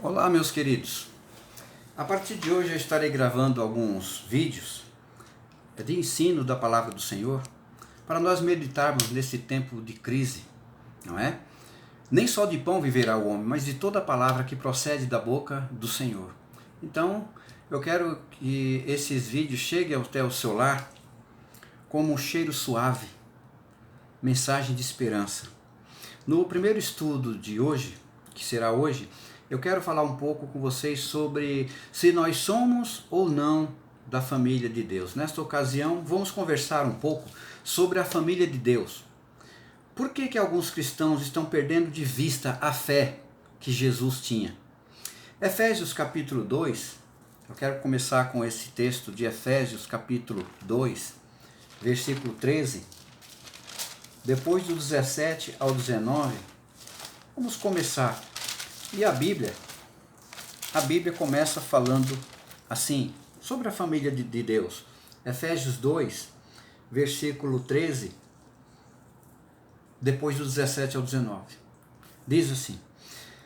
Olá, meus queridos. A partir de hoje eu estarei gravando alguns vídeos de ensino da palavra do Senhor para nós meditarmos nesse tempo de crise, não é? Nem só de pão viverá o homem, mas de toda a palavra que procede da boca do Senhor. Então, eu quero que esses vídeos cheguem até o seu lar como um cheiro suave, mensagem de esperança. No primeiro estudo de hoje, que será hoje, eu quero falar um pouco com vocês sobre se nós somos ou não da família de Deus. Nesta ocasião, vamos conversar um pouco sobre a família de Deus. Por que alguns cristãos estão perdendo de vista a fé que Jesus tinha? Efésios capítulo 2, eu quero começar com esse texto de Efésios capítulo 2, versículo 13. Depois do 17 ao 19, vamos começar. E a Bíblia começa falando assim, sobre a família de Deus. Efésios 2, versículo 13, depois do 17 ao 19. Diz assim: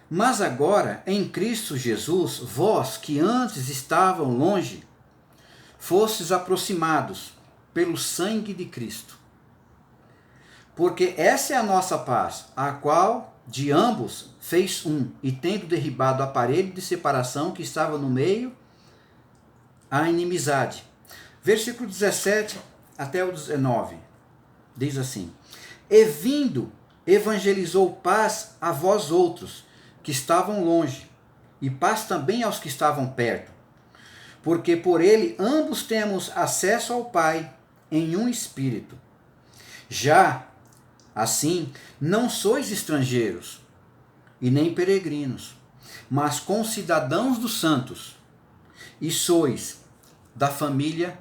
Mas agora, em Cristo Jesus, vós que antes estavam longe, fostes aproximados pelo sangue de Cristo. Porque essa é a nossa paz, a qual de ambos fez um, e tendo derribado o aparelho de separação que estava no meio, a inimizade. Versículo 17 até o 19, diz assim: E vindo, evangelizou paz a vós outros, que estavam longe, e paz também aos que estavam perto. Porque por ele ambos temos acesso ao Pai em um Espírito. Já assim, não sois estrangeiros e nem peregrinos, mas concidadãos dos santos, e sois da família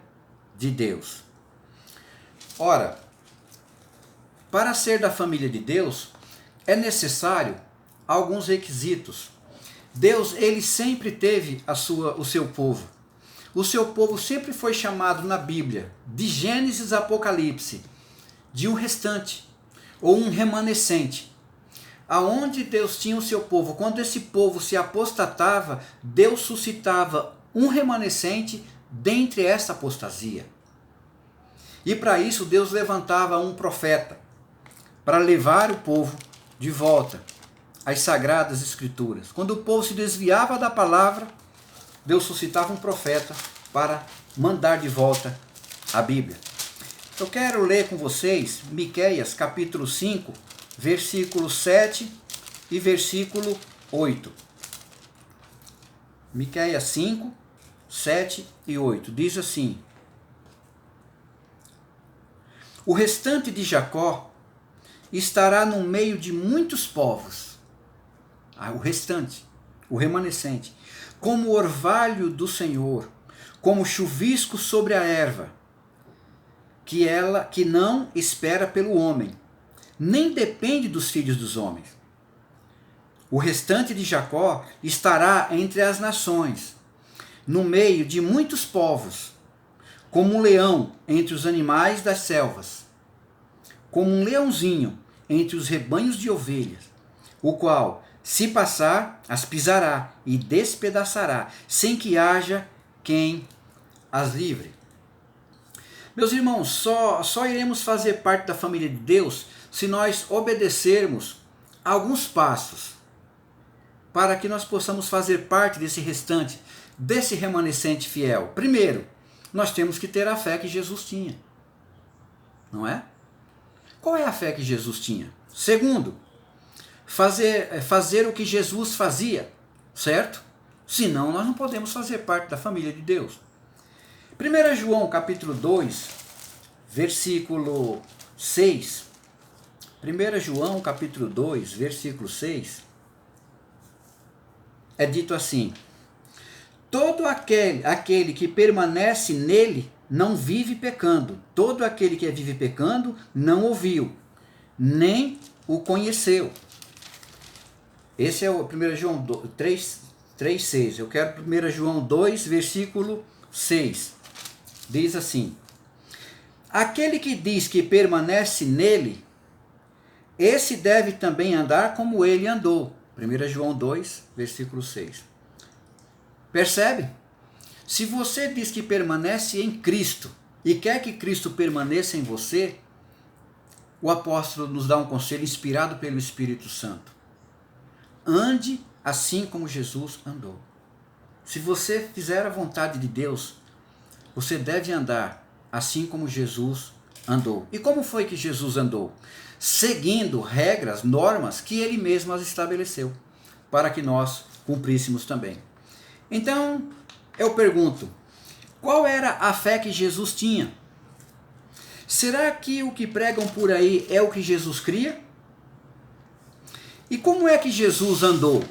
de Deus. Ora, para ser da família de Deus, é necessário alguns requisitos. Deus, ele sempre teve o seu povo. O seu povo sempre foi chamado na Bíblia, de Gênesis a Apocalipse, de um restante, ou um remanescente. Aonde Deus tinha o seu povo, quando esse povo se apostatava, Deus suscitava um remanescente dentre essa apostasia. E para isso Deus levantava um profeta, para levar o povo de volta às sagradas escrituras. Quando o povo se desviava da palavra, Deus suscitava um profeta para mandar de volta a Bíblia. Eu quero ler com vocês Miqueias capítulo 5, versículo 7 e versículo 8. Miqueias 5, 7 e 8. Diz assim: O restante de Jacó estará no meio de muitos povos. O restante, o remanescente. Como o orvalho do Senhor, como chuvisco sobre a erva, que não espera pelo homem, nem depende dos filhos dos homens. O restante de Jacó estará entre as nações, no meio de muitos povos, como um leão entre os animais das selvas, como um leãozinho entre os rebanhos de ovelhas, o qual, se passar, as pisará e despedaçará, sem que haja quem as livre. Meus irmãos, só iremos fazer parte da família de Deus se nós obedecermos alguns passos para que nós possamos fazer parte desse restante, desse remanescente fiel. Primeiro, nós temos que ter a fé que Jesus tinha, não é? Qual é a fé que Jesus tinha? Segundo, fazer o que Jesus fazia, certo? Senão nós não podemos fazer parte da família de Deus. 1 João capítulo 2, versículo 6. 1 João capítulo 2, versículo 6. É dito assim: Todo aquele que permanece nele não vive pecando. Todo aquele que vive pecando não ouviu, nem o conheceu. Esse é o 1 João 3, 6. Eu quero 1 João 2, versículo 6. Diz assim: Aquele que diz que permanece nele, esse deve também andar como ele andou. 1 João 2, versículo 6. Percebe? Se você diz que permanece em Cristo e quer que Cristo permaneça em você, o apóstolo nos dá um conselho inspirado pelo Espírito Santo. Ande assim como Jesus andou. Se você fizer a vontade de Deus, você deve andar assim como Jesus andou. E como foi que Jesus andou? Seguindo regras, normas que ele mesmo as estabeleceu, para que nós cumpríssemos também. Então, eu pergunto, qual era a fé que Jesus tinha? Será que o que pregam por aí é o que Jesus cria? E como é que Jesus andou?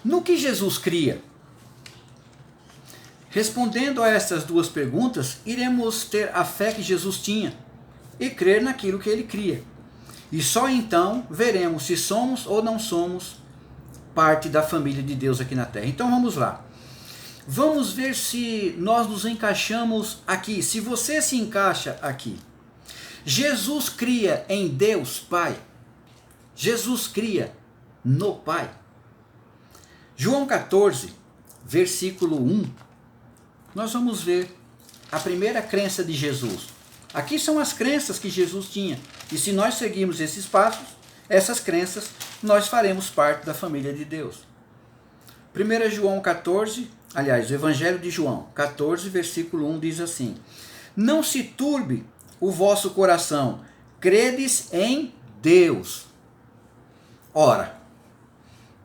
No que Jesus cria? Respondendo a essas duas perguntas, iremos ter a fé que Jesus tinha e crer naquilo que ele cria. E só então veremos se somos ou não somos parte da família de Deus aqui na Terra. Então vamos lá. Vamos ver se nós nos encaixamos aqui, se você se encaixa aqui. Jesus cria em Deus Pai. Jesus cria no Pai. João 14, versículo 1. Nós vamos ver a primeira crença de Jesus. Aqui são as crenças que Jesus tinha. E se nós seguirmos esses passos, essas crenças, nós faremos parte da família de Deus. 1 João 14, aliás, o Evangelho de João 14, versículo 1 diz assim: Não se turbe o vosso coração, credes em Deus. Ora,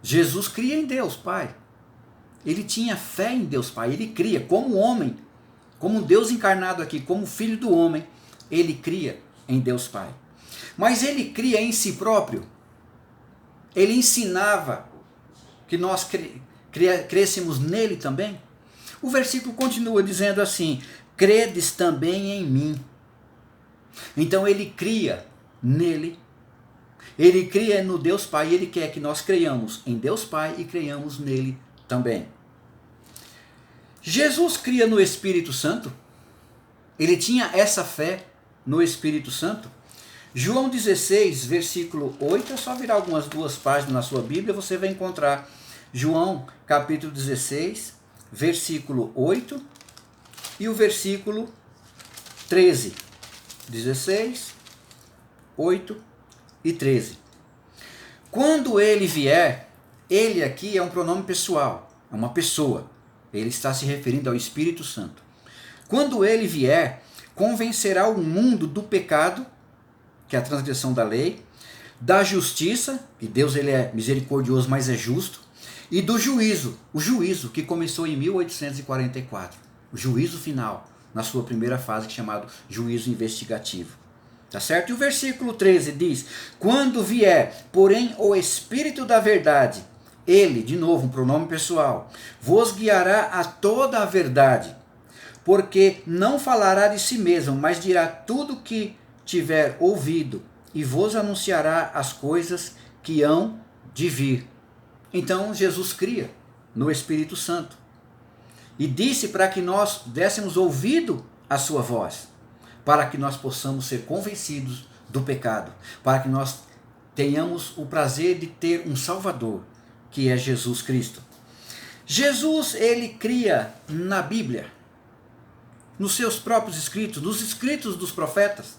Jesus cria em Deus Pai. Ele tinha fé em Deus Pai, ele cria como homem, como Deus encarnado aqui, como filho do homem, ele cria em Deus Pai. Mas ele cria em si próprio. Ele ensinava que nós crescemos nele também. O versículo continua dizendo assim: credes também em mim. Então ele cria nele. Ele cria no Deus Pai e ele quer que nós creiamos em Deus Pai e creiamos nele também. Jesus cria no Espírito Santo. Ele tinha essa fé no Espírito Santo. João 16, versículo 8, é só virar algumas duas páginas na sua Bíblia, você vai encontrar João capítulo 16, versículo 8 e o versículo 13. 16, 8 e 13. Quando ele vier, ele aqui é um pronome pessoal, é uma pessoa. Ele está se referindo ao Espírito Santo. Quando ele vier, convencerá o mundo do pecado, que é a transgressão da lei, da justiça, que Deus ele é misericordioso, mas é justo, e do juízo, o juízo que começou em 1844, o juízo final, na sua primeira fase, que é chamado juízo investigativo. Tá certo? E o versículo 13 diz: Quando vier, porém, o Espírito da verdade, ele, de novo, um pronome pessoal, vos guiará a toda a verdade, porque não falará de si mesmo, mas dirá tudo o que tiver ouvido, e vos anunciará as coisas que hão de vir. Então Jesus cria no Espírito Santo e disse para que nós dessemos ouvido à sua voz, para que nós possamos ser convencidos do pecado, para que nós tenhamos o prazer de ter um Salvador, que é Jesus Cristo. Jesus, ele cria na Bíblia, nos seus próprios escritos, nos escritos dos profetas,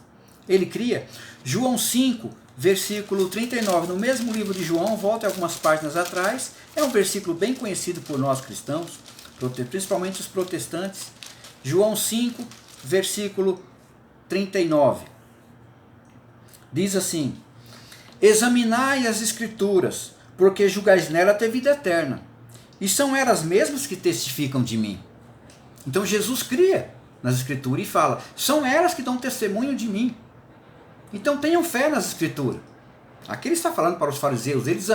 ele cria. João 5, versículo 39, no mesmo livro de João, volta algumas páginas atrás, é um versículo bem conhecido por nós cristãos, principalmente os protestantes. João 5, versículo 39, diz assim: Examinai as Escrituras, porque julgais nela ter vida eterna, e são elas mesmas que testificam de mim. Então Jesus cria nas Escrituras e fala, são elas que dão testemunho de mim. Então tenham fé nas Escrituras. Aqui ele está falando para os fariseus, eles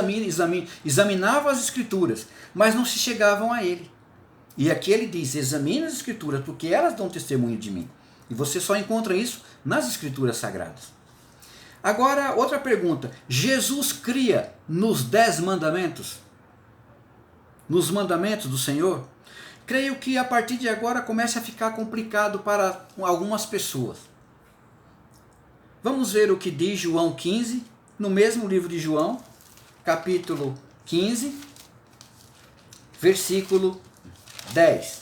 examinavam as Escrituras, mas não se chegavam a ele. E aqui ele diz, examine as Escrituras, porque elas dão testemunho de mim. E você só encontra isso nas Escrituras Sagradas. Agora, outra pergunta. Jesus cria nos 10 mandamentos? Nos mandamentos do Senhor? Creio que a partir de agora começa a ficar complicado para algumas pessoas. Vamos ver o que diz João 15, no mesmo livro de João, capítulo 15, versículo 10.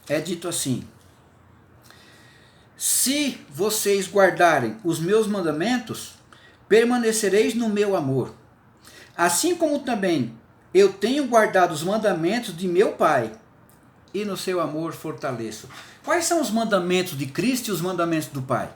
É dito assim: se vocês guardarem os meus mandamentos, permanecereis no meu amor, assim como também eu tenho guardado os mandamentos de meu Pai, e no seu amor fortaleço. Quais são os mandamentos de Cristo e os mandamentos do Pai?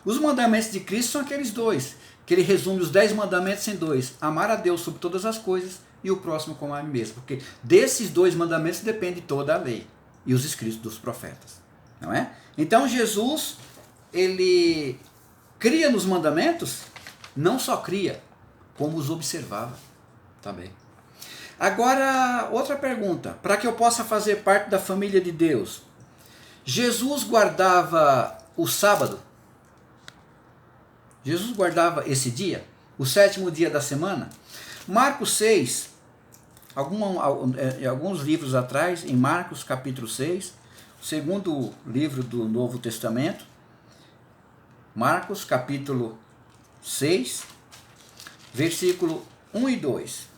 Os mandamentos de Cristo são aqueles dois, que ele resume os 10 mandamentos em dois: amar a Deus sobre todas as coisas e o próximo como a mim mesmo. Porque desses 2 mandamentos depende toda a lei e os escritos dos profetas, não é? Então Jesus, ele cria nos mandamentos, não só cria, como os observava também. Agora, outra pergunta, para que eu possa fazer parte da família de Deus, Jesus guardava o sábado? Jesus guardava esse dia, o 7º dia da semana? Marcos 6, alguns livros atrás, em Marcos capítulo 6, o segundo livro do Novo Testamento, Marcos capítulo 6, versículo 1 e 2.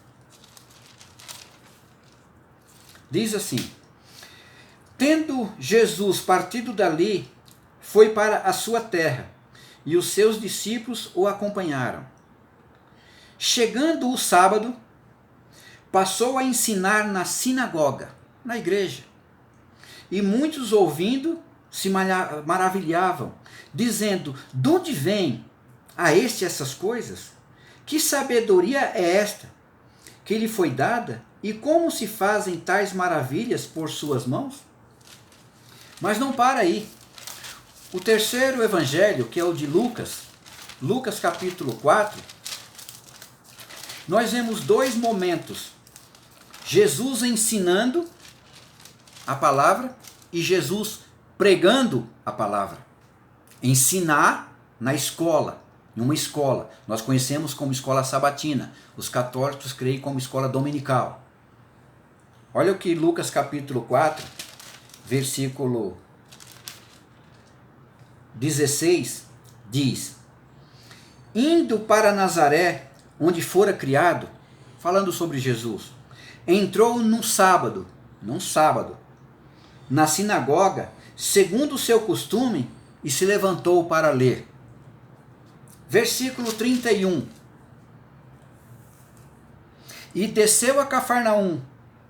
Diz assim: tendo Jesus partido dali, foi para a sua terra, e os seus discípulos o acompanharam. Chegando o sábado, passou a ensinar na sinagoga, na igreja. E muitos ouvindo se maravilhavam, dizendo: de onde vem a este essas coisas? Que sabedoria é esta que lhe foi dada? E como se fazem tais maravilhas por suas mãos? Mas não para aí. O terceiro evangelho, que é o de Lucas, Lucas capítulo 4, nós vemos 2 momentos: Jesus ensinando a palavra e Jesus pregando a palavra. Ensinar na escola, em uma escola. Nós conhecemos como escola sabatina. Os católicos creem como escola dominical. Olha o que Lucas capítulo 4, versículo 16 diz: indo para Nazaré, onde fora criado, falando sobre Jesus, entrou num sábado, na sinagoga, segundo o seu costume, e se levantou para ler. Versículo 31. E desceu a Cafarnaum,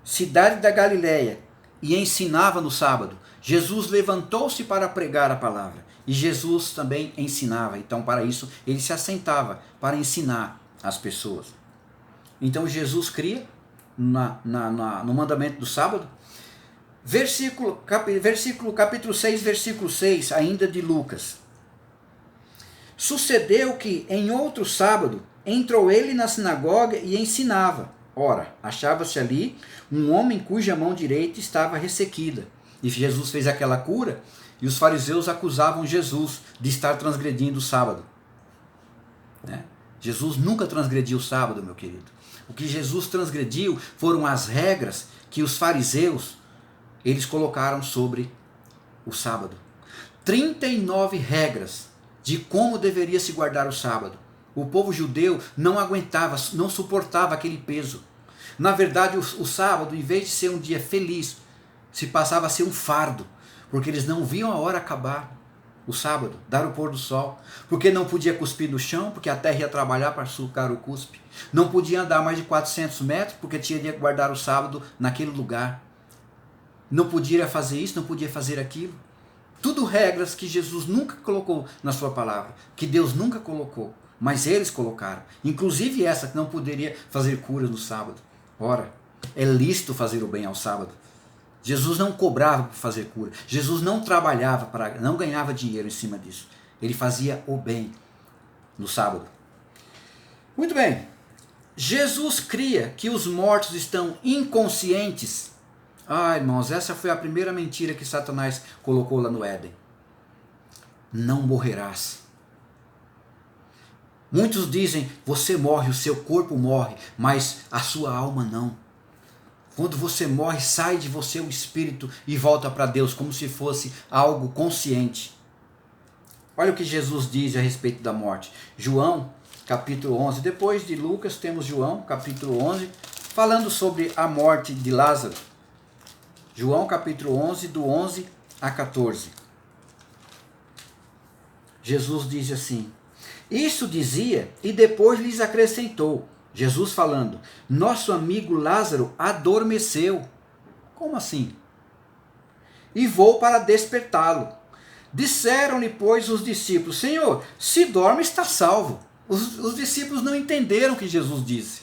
cidade da Galileia, e ensinava no sábado. Jesus levantou-se para pregar a palavra, e Jesus também ensinava. Então, para isso, ele se assentava para ensinar as pessoas. Então, Jesus cria no mandamento do sábado. Capítulo 6, versículo 6, ainda de Lucas. Sucedeu que, em outro sábado, entrou ele na sinagoga e ensinava. Ora, achava-se ali um homem cuja mão direita estava ressequida. E Jesus fez aquela cura, e os fariseus acusavam Jesus de estar transgredindo o sábado. Né? Jesus nunca transgrediu o sábado, meu querido. O que Jesus transgrediu foram as regras que os fariseus eles colocaram sobre o sábado. 39 regras de como deveria se guardar o sábado. O povo judeu não aguentava, não suportava aquele peso. Na verdade, o sábado, em vez de ser um dia feliz, se passava a ser um fardo, porque eles não viam a hora acabar. O sábado, dar o pôr do sol, porque não podia cuspir no chão, porque a terra ia trabalhar para sucar o cuspe. Não podia andar mais de 400 metros, porque tinha que guardar o sábado naquele lugar. Não podia fazer isso, não podia fazer aquilo. Tudo regras que Jesus nunca colocou na sua palavra, que Deus nunca colocou, mas eles colocaram. Inclusive essa que não poderia fazer curas no sábado. Ora, é lícito fazer o bem ao sábado. Jesus não cobrava por fazer cura. Jesus não trabalhava, não ganhava dinheiro em cima disso. Ele fazia o bem no sábado. Muito bem. Jesus cria que os mortos estão inconscientes. Ah, irmãos, essa foi a primeira mentira que Satanás colocou lá no Éden. Não morrerás. Muitos dizem, você morre, o seu corpo morre, mas a sua alma não. Quando você morre, sai de você o espírito e volta para Deus, como se fosse algo consciente. Olha o que Jesus diz a respeito da morte. João, capítulo 11. Depois de Lucas, temos João, capítulo 11, falando sobre a morte de Lázaro. João, capítulo 11, do 11 a 14. Jesus diz assim: isso dizia e depois lhes acrescentou, Jesus falando, nosso amigo Lázaro adormeceu. Como assim? E vou para despertá-lo. Disseram-lhe, pois, os discípulos, Senhor, se dorme está salvo. Os discípulos não entenderam o que Jesus disse.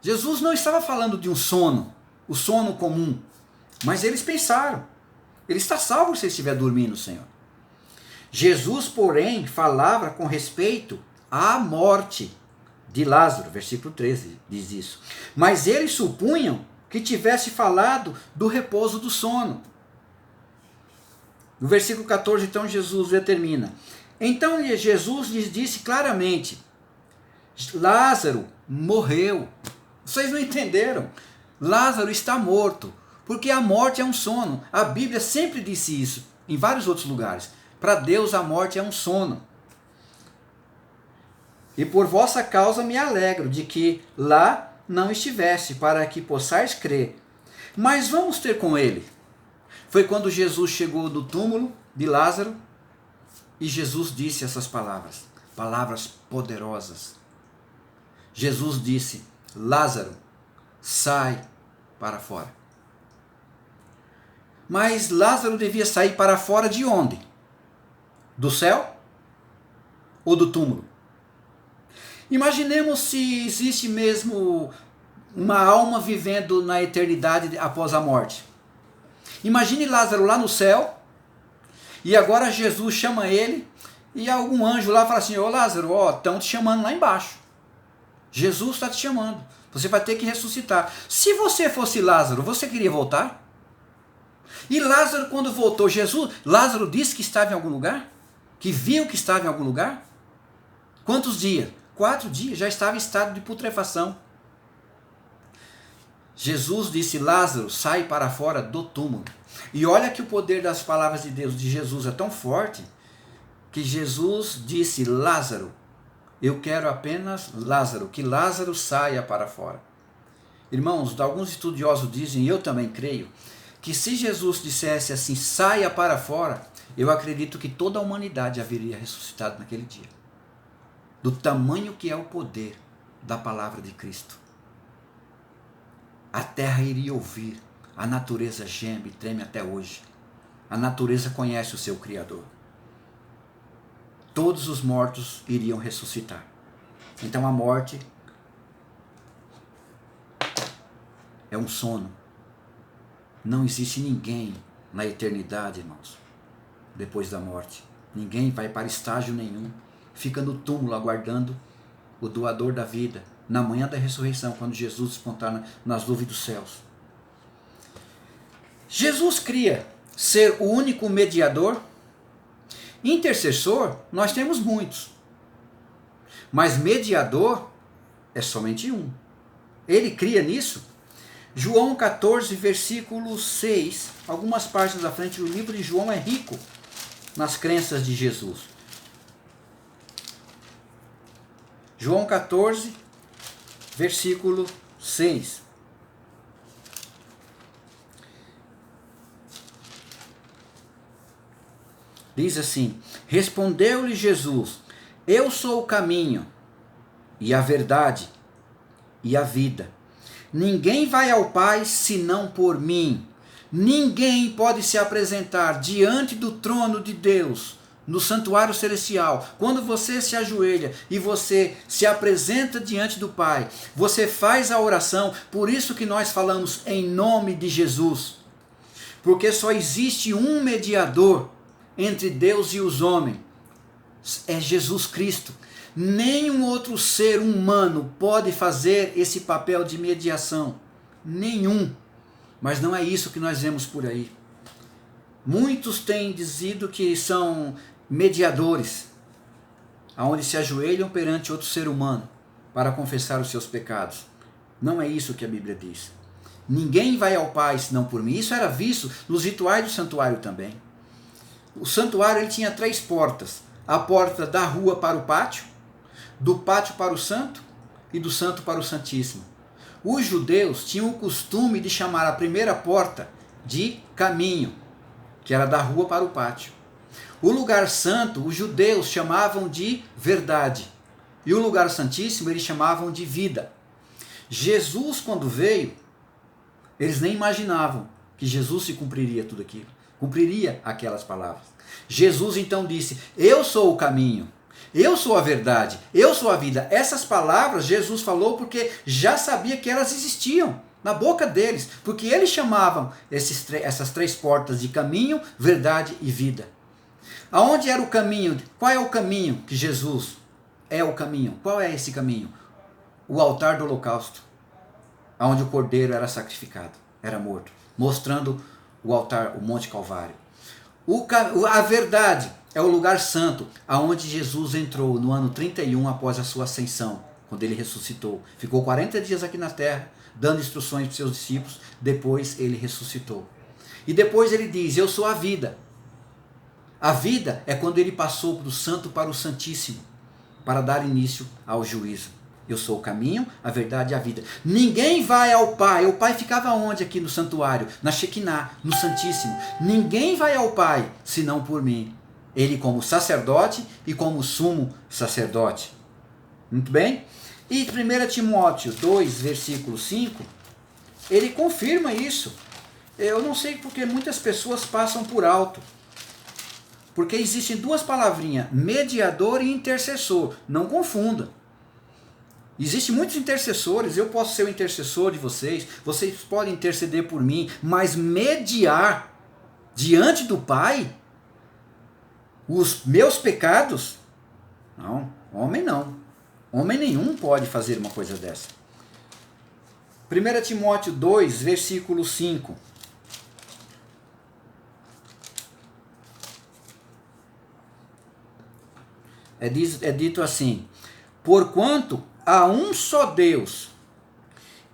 Jesus não estava falando de um sono, o sono comum, mas eles pensaram, ele está salvo se ele estiver dormindo, Senhor. Jesus, porém, falava com respeito à morte de Lázaro, versículo 13 diz isso. Mas eles supunham que tivesse falado do repouso do sono. No versículo 14, então, Jesus determina. Então Jesus lhes disse claramente, Lázaro morreu. Vocês não entenderam? Lázaro está morto, porque a morte é um sono. A Bíblia sempre disse isso, em vários outros lugares. Para Deus a morte é um sono. E por vossa causa me alegro de que lá não estivesse, para que possais crer. Mas vamos ter com ele. Foi quando Jesus chegou do túmulo de Lázaro e Jesus disse essas palavras, palavras poderosas. Jesus disse, Lázaro, sai para fora. Mas Lázaro devia sair para fora de onde? Do céu ou do túmulo? Imaginemos se existe mesmo uma alma vivendo na eternidade após a morte. Imagine Lázaro lá no céu, e agora Jesus chama ele, e algum anjo lá fala assim, ô Lázaro, estão te chamando lá embaixo. Jesus está te chamando, você vai ter que ressuscitar. Se você fosse Lázaro, você queria voltar? E Lázaro quando voltou, Lázaro disse que estava em algum lugar? Que viu que estava em algum lugar? Quantos dias? 4 dias, já estava em estado de putrefação. Jesus disse, Lázaro, sai para fora do túmulo. E olha que o poder das palavras de Deus, de Jesus, é tão forte, que Jesus disse, Lázaro, eu quero apenas Lázaro, que Lázaro saia para fora. Irmãos, alguns estudiosos dizem, e eu também creio, que se Jesus dissesse assim, saia para fora, eu acredito que toda a humanidade haveria ressuscitado naquele dia. Do tamanho que é o poder da palavra de Cristo. A terra iria ouvir, a natureza geme e treme até hoje. A natureza conhece o seu Criador. Todos os mortos iriam ressuscitar. Então a morte é um sono. Não existe ninguém na eternidade, irmãos, depois da morte. Ninguém vai para estágio nenhum. Fica no túmulo aguardando o doador da vida, na manhã da ressurreição, quando Jesus despontar nas nuvens dos céus. Jesus cria ser o único mediador. Intercessor, nós temos muitos. Mas mediador é somente um. Ele cria nisso. João 14, versículo 6. Algumas partes da frente do livro de João é rico nas crenças de Jesus. João 14, versículo 6. Diz assim, respondeu-lhe Jesus, eu sou o caminho, e a verdade, e a vida. Ninguém vai ao Pai senão por mim. Ninguém pode se apresentar diante do trono de Deus, no santuário celestial. Quando você se ajoelha e você se apresenta diante do Pai, você faz a oração, por isso que nós falamos em nome de Jesus. Porque só existe um mediador entre Deus e os homens, é Jesus Cristo. Nenhum outro ser humano pode fazer esse papel de mediação. Nenhum. Mas não é isso que nós vemos por aí. Muitos têm dizido que são mediadores, aonde se ajoelham perante outro ser humano para confessar os seus pecados. Não é isso que a Bíblia diz. Ninguém vai ao Pai senão por mim. Isso era visto nos rituais do santuário também. O santuário ele tinha 3 portas. A porta da rua para o pátio, do pátio para o santo e do santo para o santíssimo. Os judeus tinham o costume de chamar a primeira porta de caminho, que era da rua para o pátio. O lugar santo, os judeus chamavam de verdade. E o lugar santíssimo eles chamavam de vida. Jesus, quando veio, eles nem imaginavam que Jesus se cumpriria tudo aquilo. Cumpriria aquelas palavras. Jesus então disse: eu sou o caminho, eu sou a verdade, eu sou a vida. Essas palavras Jesus falou porque já sabia que elas existiam na boca deles. Porque eles chamavam essas 3 portas de caminho, verdade e vida. Aonde era o caminho? Qual é o caminho que Jesus é o caminho? Qual é esse caminho? O altar do holocausto, onde o cordeiro era sacrificado, era morto, mostrando o altar, o Monte Calvário. A verdade é o lugar santo, aonde Jesus entrou no ano 31 após a sua ascensão, quando ele ressuscitou. Ficou 40 dias aqui na terra, dando instruções para os seus discípulos, depois ele ressuscitou. E depois ele diz: eu sou a vida. A vida é quando ele passou do santo para o santíssimo, para dar início ao juízo. Eu sou o caminho, a verdade e a vida. Ninguém vai ao Pai. O Pai ficava onde aqui no santuário? Na Shekinah, no Santíssimo. Ninguém vai ao Pai, senão por mim. Ele como sacerdote e como sumo sacerdote. Muito bem? E 1 Timóteo 2, versículo 5, ele confirma isso. Eu não sei porque muitas pessoas passam por alto. Porque existem 2 palavrinhas, mediador e intercessor. Não confunda. Existem muitos intercessores, eu posso ser o intercessor de vocês podem interceder por mim, mas mediar diante do Pai os meus pecados? Não, homem não. Homem nenhum pode fazer uma coisa dessa. 1 Timóteo 2, versículo 5. É dito assim: porquanto há um só Deus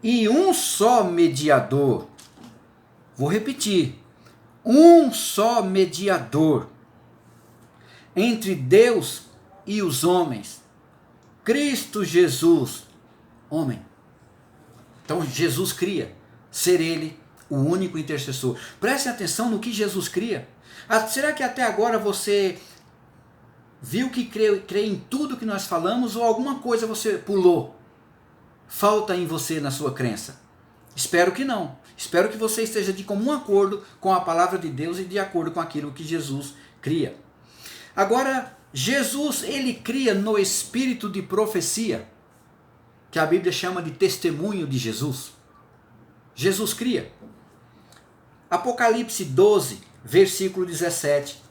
e um só mediador. Vou repetir: um só mediador entre Deus e os homens, Cristo Jesus, homem. Então Jesus cria ser ele o único intercessor. Prestem atenção no que Jesus cria. Será que até agora você viu que crê em tudo que nós falamos, ou alguma coisa você pulou? Falta em você na sua crença? Espero que não. Espero que você esteja de comum acordo com a palavra de Deus e de acordo com aquilo que Jesus cria. Agora, Jesus, ele cria no espírito de profecia, que a Bíblia chama de testemunho de Jesus. Jesus cria. Apocalipse 12, versículo 17.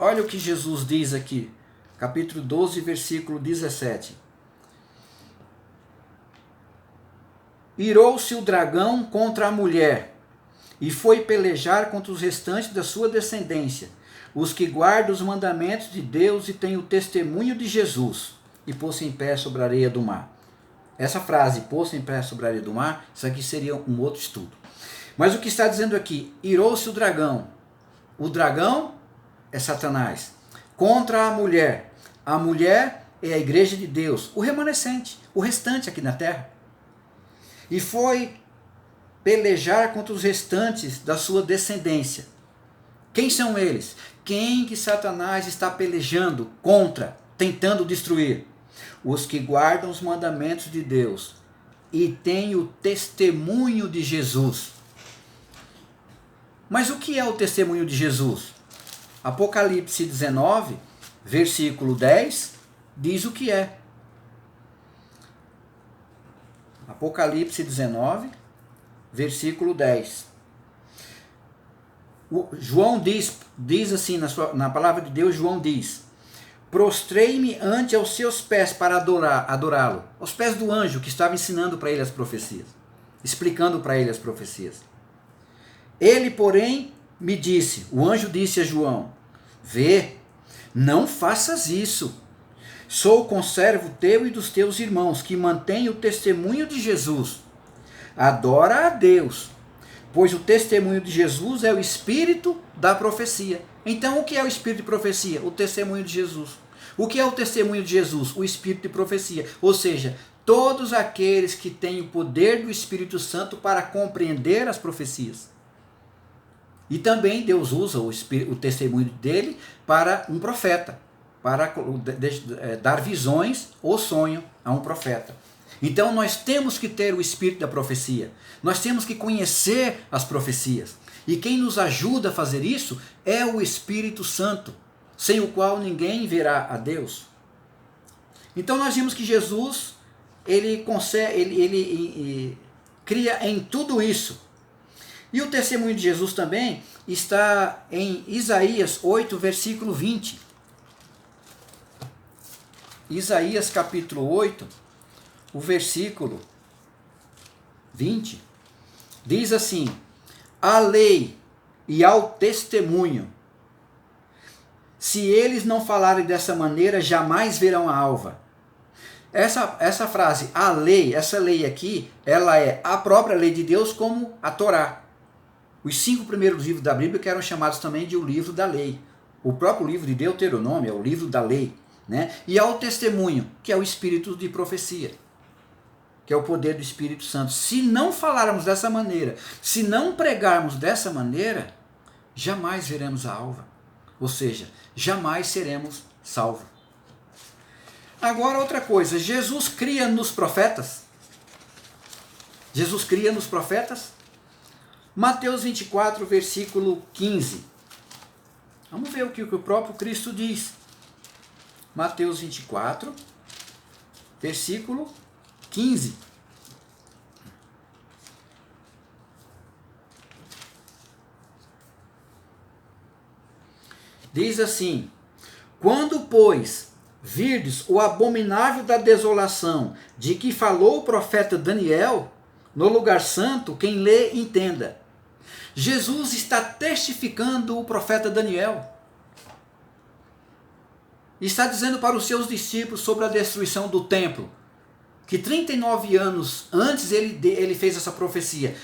Olha o que Jesus diz aqui, capítulo 12, versículo 17. Irou-se o dragão contra a mulher, e foi pelejar contra os restantes da sua descendência, os que guardam os mandamentos de Deus e têm o testemunho de Jesus, e pôs-se em pé sobre a areia do mar. Essa frase, pôs-se em pé sobre a areia do mar, isso aqui seria um outro estudo. Mas o que está dizendo aqui, irou-se o dragão. O dragão é Satanás. Contra a mulher. A mulher é a igreja de Deus, o remanescente, o restante aqui na terra. E foi pelejar contra os restantes da sua descendência. Quem são eles? Quem que Satanás está pelejando contra, tentando destruir? Os que guardam os mandamentos de Deus e têm o testemunho de Jesus. Mas o que é o testemunho de Jesus? Apocalipse 19, versículo 10, diz o que é. Apocalipse 19, versículo 10. João diz assim, na palavra de Deus, João diz: prostrei-me ante aos seus pés para adorá-lo. Aos pés do anjo que estava ensinando para ele as profecias, explicando para ele as profecias. Ele, porém, me disse, o anjo disse a João: vê, não faças isso. Sou conservo teu e dos teus irmãos, que mantêm o testemunho de Jesus. Adora a Deus, pois o testemunho de Jesus é o espírito da profecia. Então, o que é o espírito de profecia? O testemunho de Jesus. O que é o testemunho de Jesus? O espírito de profecia. Ou seja, todos aqueles que têm o poder do Espírito Santo para compreender as profecias. E também Deus usa o testemunho dele para um profeta, para dar visões ou sonho a um profeta. Então nós temos que ter o espírito da profecia. Nós temos que conhecer as profecias. E quem nos ajuda a fazer isso é o Espírito Santo, sem o qual ninguém verá a Deus. Então nós vimos que Jesus, ele cria em tudo isso. E o testemunho de Jesus também está em Isaías 8, versículo 20. Isaías capítulo 8, o versículo 20, diz assim: à lei e ao testemunho, se eles não falarem dessa maneira, jamais verão a alva. Essa frase, a lei, essa lei aqui, ela é a própria lei de Deus, como a Torá. Os 5 primeiros livros da Bíblia, que eram chamados também de o livro da lei. O próprio livro de Deuteronômio é o livro da lei, né? E ao testemunho, que é o espírito de profecia, que é o poder do Espírito Santo. Se não falarmos dessa maneira, se não pregarmos dessa maneira, jamais veremos a alva. Ou seja, jamais seremos salvos. Agora outra coisa, Jesus cria nos profetas. Jesus cria nos profetas. Mateus 24, versículo 15. Vamos ver o que o próprio Cristo diz. Mateus 24, versículo 15. Diz assim: quando, pois, virdes o abominável da desolação, de que falou o profeta Daniel, no lugar santo, quem lê, entenda. Jesus está testificando o profeta Daniel. Está dizendo para os seus discípulos sobre a destruição do templo, que 39 anos antes ele fez essa profecia.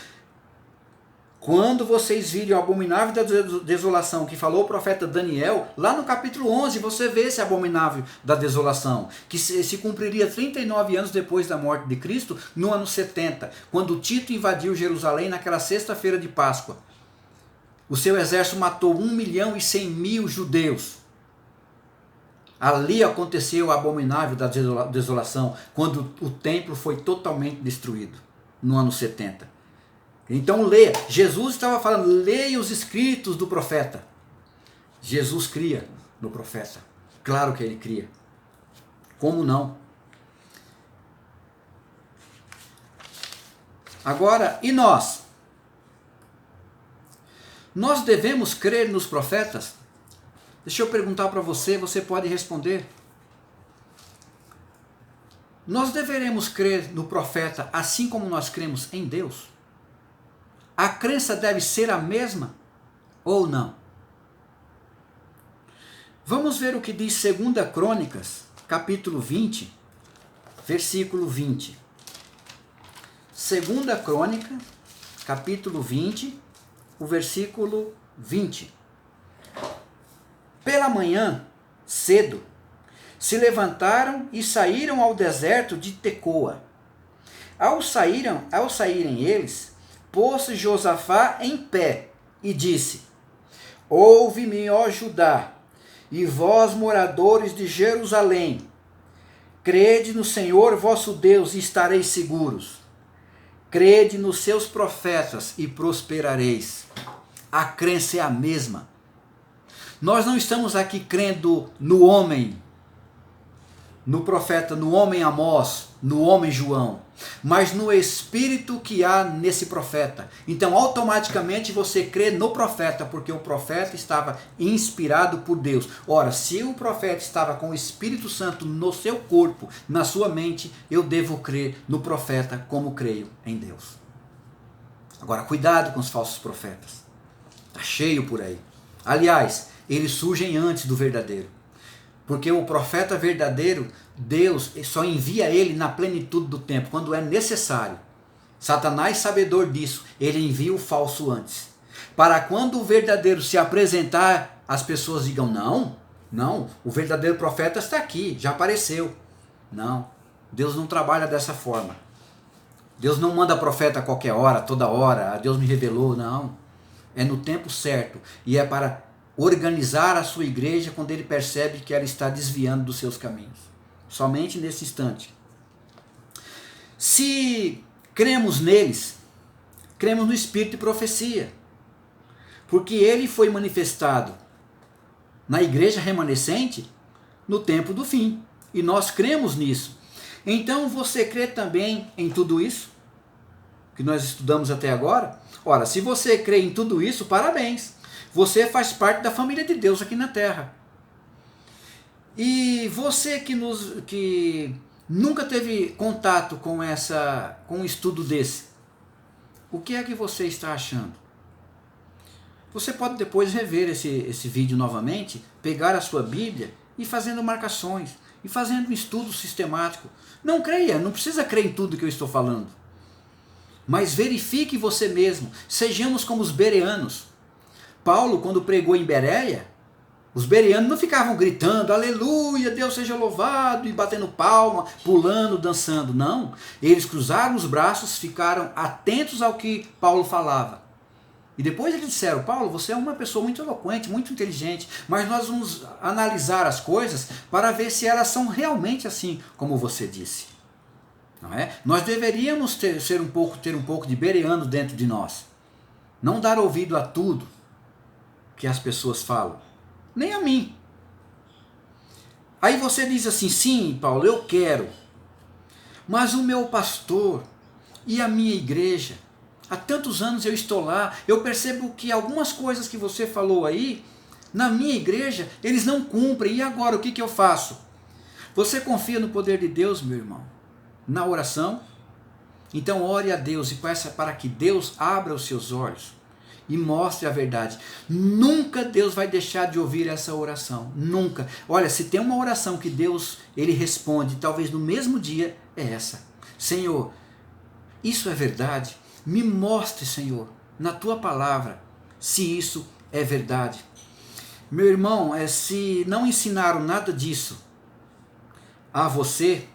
Quando vocês virem o abominável da desolação que falou o profeta Daniel, lá no capítulo 11 você vê esse abominável da desolação, que se cumpriria 39 anos depois da morte de Cristo, no ano 70, quando Tito invadiu Jerusalém naquela sexta-feira de Páscoa. O seu exército matou 1.100.000 judeus. Ali aconteceu o abominável da desolação, quando o templo foi totalmente destruído, no ano 70. Então leia, Jesus estava falando, leia os escritos do profeta. Jesus cria no profeta, claro que ele cria. Como não? Agora, e nós? Nós devemos crer nos profetas? Deixa eu perguntar para você, você pode responder. Nós deveremos crer no profeta assim como nós cremos em Deus? A crença deve ser a mesma ou não? Vamos ver o que diz 2 Crônicas, capítulo 20, versículo 20. 2 Crônica, capítulo 20, o versículo 20. Pela manhã, cedo, se levantaram e saíram ao deserto de Tecoa. Ao saírem eles, pôs-se Josafá em pé e disse: ouve-me, ó Judá, e vós, moradores de Jerusalém, crede no Senhor vosso Deus e estareis seguros. Crede nos seus profetas e prosperareis. A crença é a mesma. Nós não estamos aqui crendo no homem, no profeta, no homem Amós, no homem João, mas no espírito que há nesse profeta. Então automaticamente você crê no profeta, porque o profeta estava inspirado por Deus. Ora, se o profeta estava com o Espírito Santo no seu corpo, na sua mente, eu devo crer no profeta como creio em Deus. Agora, cuidado com os falsos profetas. Está cheio por aí. Aliás, eles surgem antes do verdadeiro. Porque o profeta verdadeiro, Deus só envia ele na plenitude do tempo, quando é necessário. Satanás, sabedor disso, ele envia o falso antes. Para quando o verdadeiro se apresentar, as pessoas digam, não, o verdadeiro profeta está aqui, já apareceu. Não, Deus não trabalha dessa forma. Deus não manda profeta a qualquer hora, toda hora, Deus me revelou, não. É no tempo certo e é para organizar a sua igreja quando ele percebe que ela está desviando dos seus caminhos. Somente nesse instante. Se cremos neles, cremos no Espírito de profecia, porque ele foi manifestado na igreja remanescente no tempo do fim, e nós cremos nisso. Então você crê também em tudo isso que nós estudamos até agora? Ora, se você crê em tudo isso, parabéns, você faz parte da família de Deus aqui na terra. E você que nunca teve contato com um estudo desse, o que é que você está achando? Você pode depois rever esse vídeo novamente, pegar a sua Bíblia e fazendo marcações, e fazendo um estudo sistemático. Não creia, não precisa crer em tudo que eu estou falando. Mas verifique você mesmo, sejamos como os bereanos. Paulo, quando pregou em Bereia, os bereanos não ficavam gritando, aleluia, Deus seja louvado, e batendo palma, pulando, dançando. Não, eles cruzaram os braços, ficaram atentos ao que Paulo falava. E depois eles disseram, Paulo, você é uma pessoa muito eloquente, muito inteligente, mas nós vamos analisar as coisas para ver se elas são realmente assim como você disse. Não é? Nós deveríamos ter um pouco de bereano dentro de nós. Não dar ouvido a tudo que as pessoas falam. Nem a mim. Aí você diz assim, sim, Paulo, eu quero. Mas o meu pastor e a minha igreja, há tantos anos eu estou lá, eu percebo que algumas coisas que você falou aí, na minha igreja, eles não cumprem. E agora, o que eu faço? Você confia no poder de Deus, meu irmão? Na oração? Então ore a Deus e peça para que Deus abra os seus olhos e mostre a verdade. Nunca Deus vai deixar de ouvir essa oração. Nunca. Olha, se tem uma oração que Deus ele responde, talvez no mesmo dia, é essa. Senhor, isso é verdade? Me mostre, Senhor, na tua palavra, se isso é verdade. Meu irmão, se não ensinaram nada disso a você,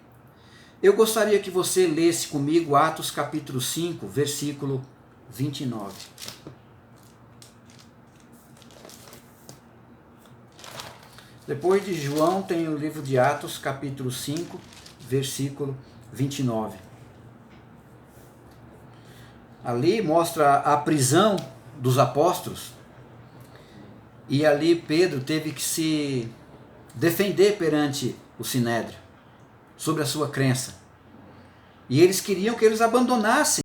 eu gostaria que você lesse comigo Atos capítulo 5, versículo 29. Depois de João tem o livro de Atos capítulo 5, versículo 29. Ali mostra a prisão dos apóstolos, e ali Pedro teve que se defender perante o Sinédrio sobre a sua crença. E eles queriam que eles abandonassem